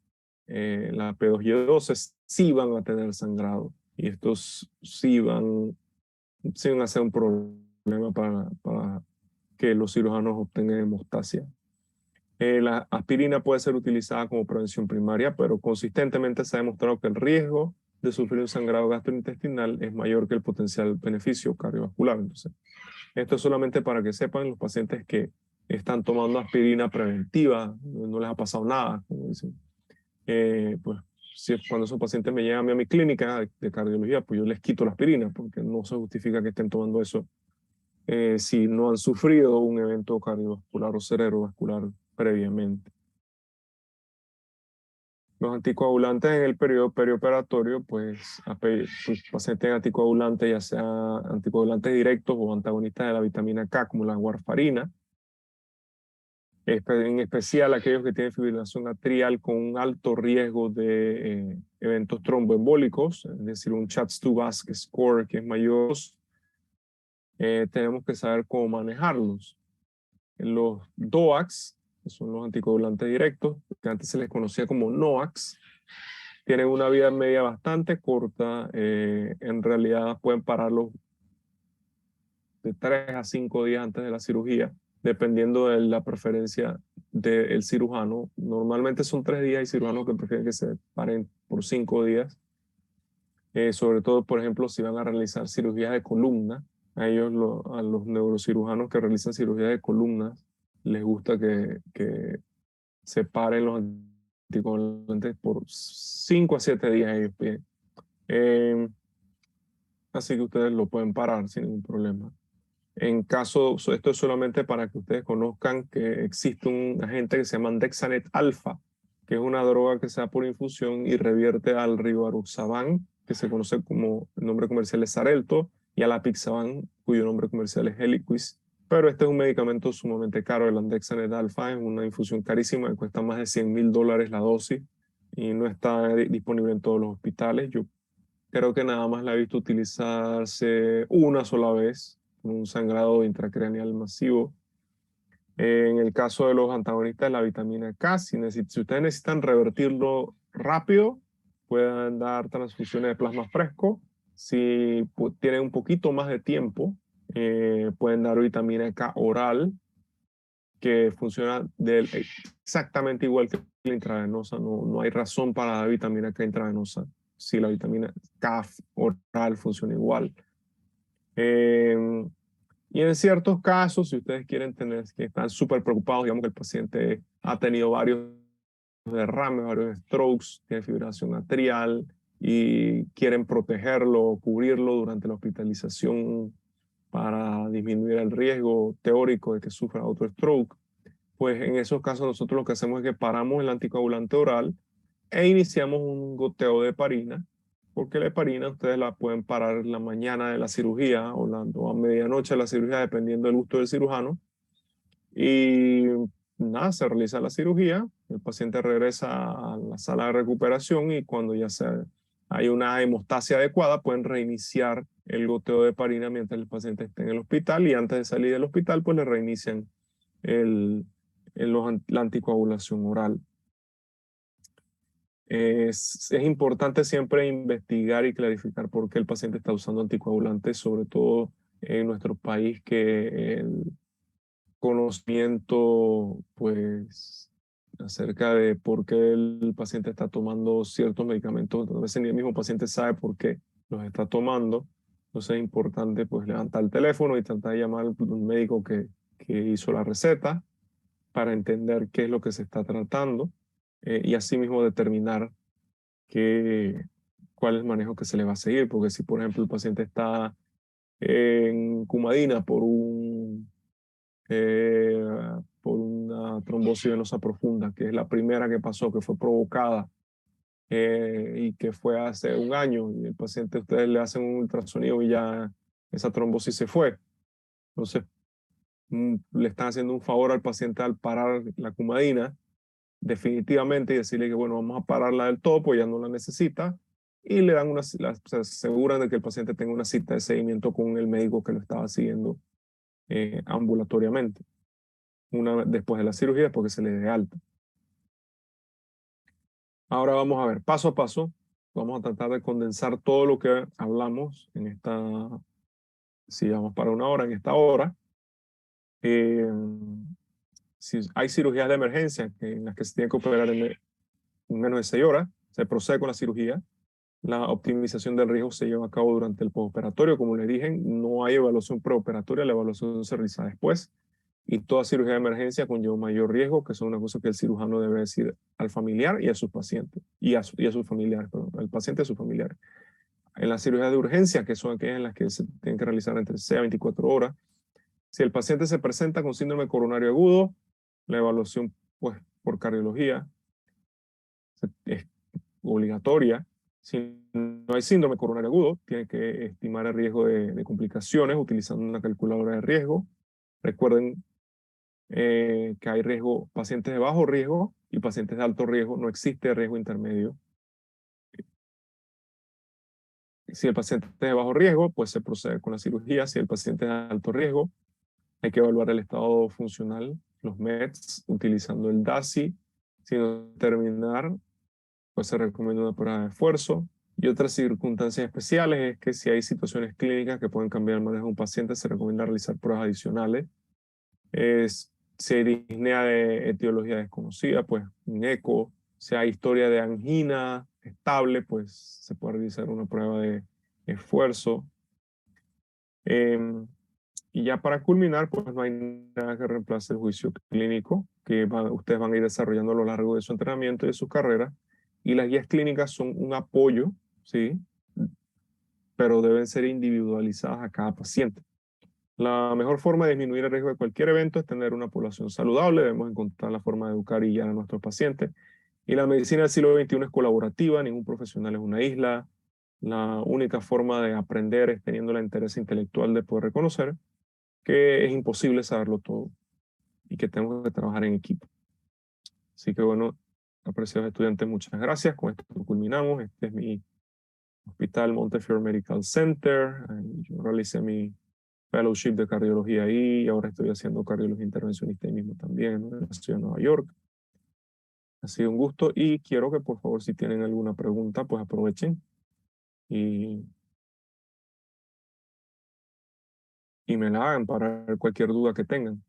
la P2Y12 sí van a tener sangrado y estos sí van a ser un problema para que los cirujanos obtengan hemostasia. La aspirina puede ser utilizada como prevención primaria, pero consistentemente se ha demostrado que el riesgo de sufrir un sangrado gastrointestinal es mayor que el potencial beneficio cardiovascular. Entonces, esto es solamente para que sepan los pacientes que están tomando aspirina preventiva, no les ha pasado nada, como dicen. Pues cuando esos pacientes me llegan a mi clínica de cardiología, pues yo les quito la aspirina, porque no se justifica que estén tomando eso si no han sufrido un evento cardiovascular o cerebrovascular previamente. Los anticoagulantes en el periodo perioperatorio, pues pacientes anticoagulantes, ya sea anticoagulantes directos o antagonistas de la vitamina K, como la warfarina, en especial aquellos que tienen fibrilación atrial con un alto riesgo de eventos tromboembólicos, es decir, un CHA2-VASc score que es mayor, tenemos que saber cómo manejarlos. Los DOACs, que son los anticoagulantes directos, que antes se les conocía como NOACs, tienen una vida media bastante corta, en realidad pueden pararlos de 3 a 5 días antes de la cirugía, dependiendo de la preferencia del cirujano. Normalmente son 3 días, hay cirujanos que prefieren que se paren por 5 días, sobre todo, por ejemplo, si van a realizar cirugías de columna. A los neurocirujanos que realizan cirugías de columnas, les gusta que se paren los anticoagulantes por 5 a 7 días ellos piden. Así que ustedes lo pueden parar sin ningún problema. Esto es solamente para que ustedes conozcan que existe un agente que se llama Dexanet alfa, que es una droga que se da por infusión y revierte al rivaroxaban, que se conoce como el nombre comercial es Xarelto, y al apixaban, cuyo nombre comercial es Eliquis. Pero este es un medicamento sumamente caro. El Andexanet alfa es una infusión carísima, que cuesta más de $100,000 la dosis y no está disponible en todos los hospitales. Yo creo que nada más la he visto utilizarse una sola vez, con un sangrado intracraneal masivo. En el caso de los antagonistas de la vitamina K, si ustedes necesitan revertirlo rápido, pueden dar transfusiones de plasma fresco. Si tienen un poquito más de tiempo, pueden dar vitamina K oral, que funciona exactamente igual que la intravenosa. No hay razón para dar vitamina K intravenosa si la vitamina K oral funciona igual. Y en ciertos casos, si ustedes quieren que están súper preocupados, digamos que el paciente ha tenido varios derrames, varios strokes, tiene fibrilación atrial y quieren protegerlo, cubrirlo durante la hospitalización para disminuir el riesgo teórico de que sufra otro stroke, pues en esos casos nosotros lo que hacemos es que paramos el anticoagulante oral e iniciamos un goteo de heparina, porque la heparina ustedes la pueden parar en la mañana de la cirugía o a medianoche de la cirugía, dependiendo del gusto del cirujano. Y nada, se realiza la cirugía, el paciente regresa a la sala de recuperación y cuando ya hay una hemostasia adecuada, pueden reiniciar el goteo de heparina mientras el paciente esté en el hospital y antes de salir del hospital, pues le reinician la anticoagulación oral. Es importante siempre investigar y clarificar por qué el paciente está usando anticoagulantes, sobre todo en nuestro país, que el conocimiento pues acerca de por qué el paciente está tomando ciertos medicamentos, a veces ni el mismo paciente sabe por qué los está tomando. Entonces es importante pues levantar el teléfono y tratar de llamar al médico que hizo la receta para entender qué es lo que se está tratando y asimismo determinar cuál es el manejo que se le va a seguir, porque si por ejemplo el paciente está en Coumadina eh, por una trombosis venosa profunda, que es la primera que pasó, que fue provocada y que fue hace un año, y el paciente, ustedes le hacen un ultrasonido y ya esa trombosis se fue. Entonces, le están haciendo un favor al paciente al parar la Coumadina definitivamente y decirle que, bueno, vamos a pararla del todo, pues ya no la necesita, y le dan se aseguran de que el paciente tenga una cita de seguimiento con el médico que lo estaba siguiendo ambulatoriamente, después de la cirugía, después que se le dé alta. Ahora vamos a ver, paso a paso, vamos a tratar de condensar todo lo que hablamos en esta, si vamos para una hora, en esta hora. Si hay cirugías de emergencia en las que se tiene que operar en menos de 6 horas, se procede con la cirugía. La optimización del riesgo se lleva a cabo durante el postoperatorio. Como les dije, no hay evaluación preoperatoria, la evaluación se realiza después. Y toda cirugía de emergencia conlleva un mayor riesgo, que son una cosa que el cirujano debe decir al familiar y a sus pacientes, y a sus familiares, perdón, al paciente y a sus familiares. En las cirugías de urgencia, que son aquellas en las que se tienen que realizar entre 6 a 24 horas, si el paciente se presenta con síndrome coronario agudo, la evaluación pues, por cardiología es obligatoria. Si no hay síndrome coronario agudo, tiene que estimar el riesgo de complicaciones utilizando una calculadora de riesgo. Recuerden que hay riesgo, pacientes de bajo riesgo y pacientes de alto riesgo, no existe riesgo intermedio. Si el paciente es de bajo riesgo, pues se procede con la cirugía. Si el paciente es de alto riesgo, hay que evaluar el estado funcional, los METs, utilizando el DASI. Sin determinar, pues se recomienda una prueba de esfuerzo. Y otras circunstancias especiales es que si hay situaciones clínicas que pueden cambiar el manejo de un paciente, se recomienda realizar pruebas adicionales. Si hay disnea de etiología desconocida, pues un eco. Si hay historia de angina estable, pues se puede realizar una prueba de esfuerzo. Y ya para culminar, pues no hay nada que reemplace el juicio clínico que ustedes van a ir desarrollando a lo largo de su entrenamiento y de su carrera. Y las guías clínicas son un apoyo, ¿sí? Pero deben ser individualizadas a cada paciente. La mejor forma de disminuir el riesgo de cualquier evento es tener una población saludable. Debemos encontrar la forma de educar y guiar a nuestros pacientes. Y la medicina del siglo XXI es colaborativa, ningún profesional es una isla. La única forma de aprender es teniendo la interés intelectual de poder reconocer que es imposible saberlo todo y que tenemos que trabajar en equipo. Así que bueno, apreciados estudiantes, muchas gracias. Con esto culminamos. Este es mi hospital Montefiore Medical Center. Yo realicé mi fellowship de cardiología ahí y ahora estoy haciendo cardiología intervencionista ahí mismo también en la ciudad de Nueva York. Ha sido un gusto y quiero que por favor si tienen alguna pregunta pues aprovechen y me la hagan para ver cualquier duda que tengan.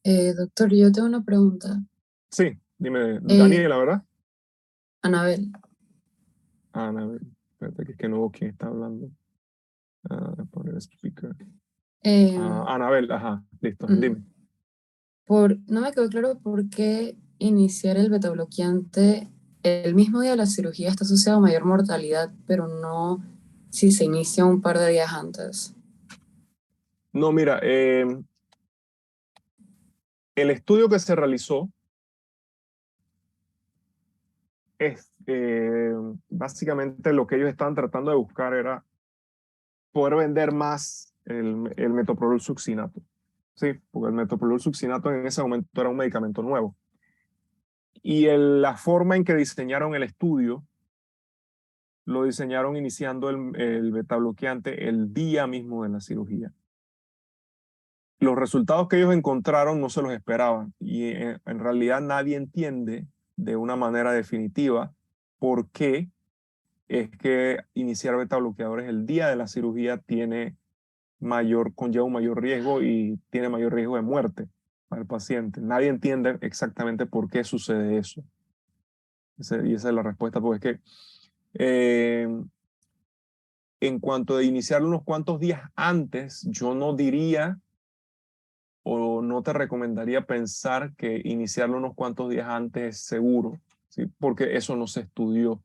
Doctor, yo tengo una pregunta. Sí, dime, Daniela, ¿verdad? Anabel. Ana, espérate que es que no veo quién está hablando. Poner speaker. Anabel, ajá, listo, dime. No me quedó claro por qué iniciar el betabloqueante el mismo día de la cirugía está asociado a mayor mortalidad, pero no si se inicia un par de días antes. No, mira, el estudio que se realizó es básicamente lo que ellos estaban tratando de buscar era poder vender más el metoprolol succinato. Sí, porque el metoprolol succinato en ese momento era un medicamento nuevo. Y la forma en que diseñaron el estudio, lo diseñaron iniciando el betabloqueante el día mismo de la cirugía. Los resultados que ellos encontraron no se los esperaban y en realidad nadie entiende de una manera definitiva por qué es que iniciar betabloqueadores el día de la cirugía tiene conlleva un mayor riesgo y tiene mayor riesgo de muerte para el paciente. Nadie entiende exactamente por qué sucede eso. Y esa es la respuesta, porque es que en cuanto a iniciarlo unos cuantos días antes, yo no diría o no te recomendaría pensar que iniciarlo unos cuantos días antes es seguro, ¿sí? Porque eso no se estudió.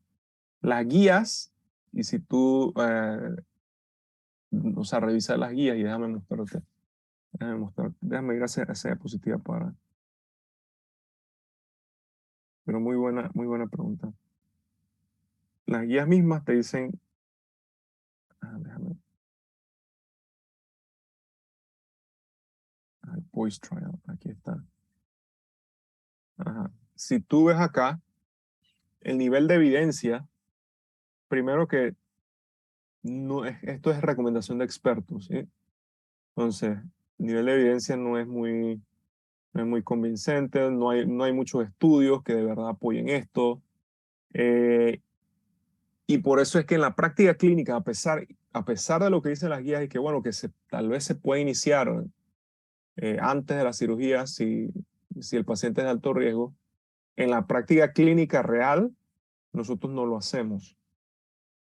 Las guías, y si tú, o sea, revisa las guías y déjame ir a esa diapositiva para... Pero muy buena pregunta. Las guías mismas te dicen, déjame, Voice Trial, aquí está. Ajá. Si tú ves acá, el nivel de evidencia, primero que esto es recomendación de expertos, ¿sí? Entonces, el nivel de evidencia no es muy convincente, no hay muchos estudios que de verdad apoyen esto. Y por eso es que en la práctica clínica, a pesar de lo que dicen las guías, y que bueno, que tal vez se puede iniciar antes de la cirugía si el paciente es de alto riesgo, en la práctica clínica real, nosotros no lo hacemos.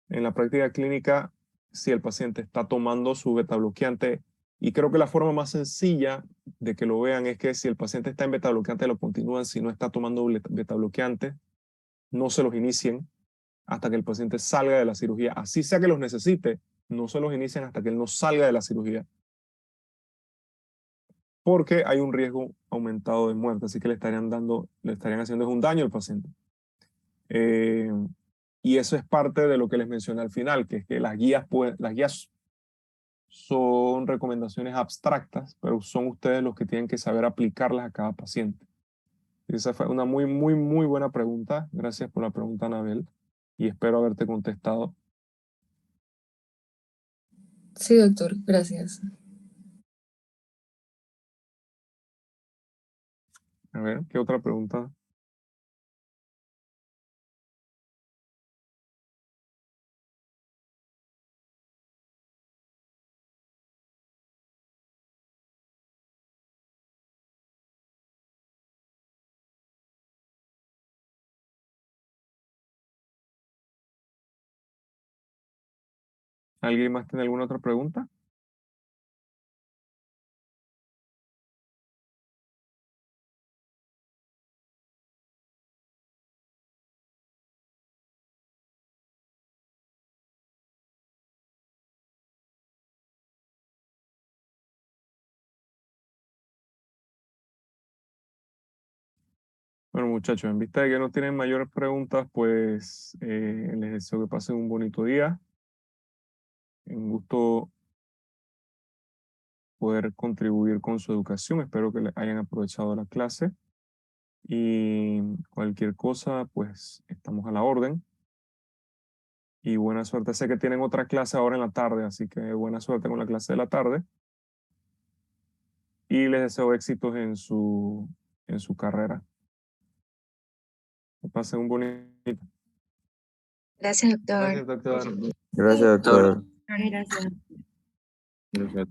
En la práctica clínica, si el paciente está tomando su beta bloqueante, y creo que la forma más sencilla de que lo vean es que si el paciente está en beta bloqueante, lo continúan. Si no está tomando beta bloqueante, no se los inicien hasta que el paciente salga de la cirugía. Así sea que los necesite, no se los inician hasta que él no salga de la cirugía, porque hay un riesgo aumentado de muerte, así que le estarían haciendo un daño al paciente. Y eso es parte de lo que les mencioné al final, que es que las guías son recomendaciones abstractas, pero son ustedes los que tienen que saber aplicarlas a cada paciente. Esa fue una muy buena pregunta. Gracias por la pregunta, Anabel, y espero haberte contestado. Sí, doctor, gracias. A ver, ¿qué otra pregunta? ¿Alguien más tiene alguna otra pregunta? Bueno, muchachos, en vista de que no tienen mayores preguntas, pues les deseo que pasen un bonito día. Un gusto poder contribuir con su educación. Espero que hayan aprovechado la clase. Y cualquier cosa, pues estamos a la orden. Y buena suerte. Sé que tienen otra clase ahora en la tarde, así que buena suerte con la clase de la tarde. Y les deseo éxitos en su carrera. Que pasen un bonito. Gracias, doctor. Gracias, doctor. Gracias, doctor. Gracias. Gracias.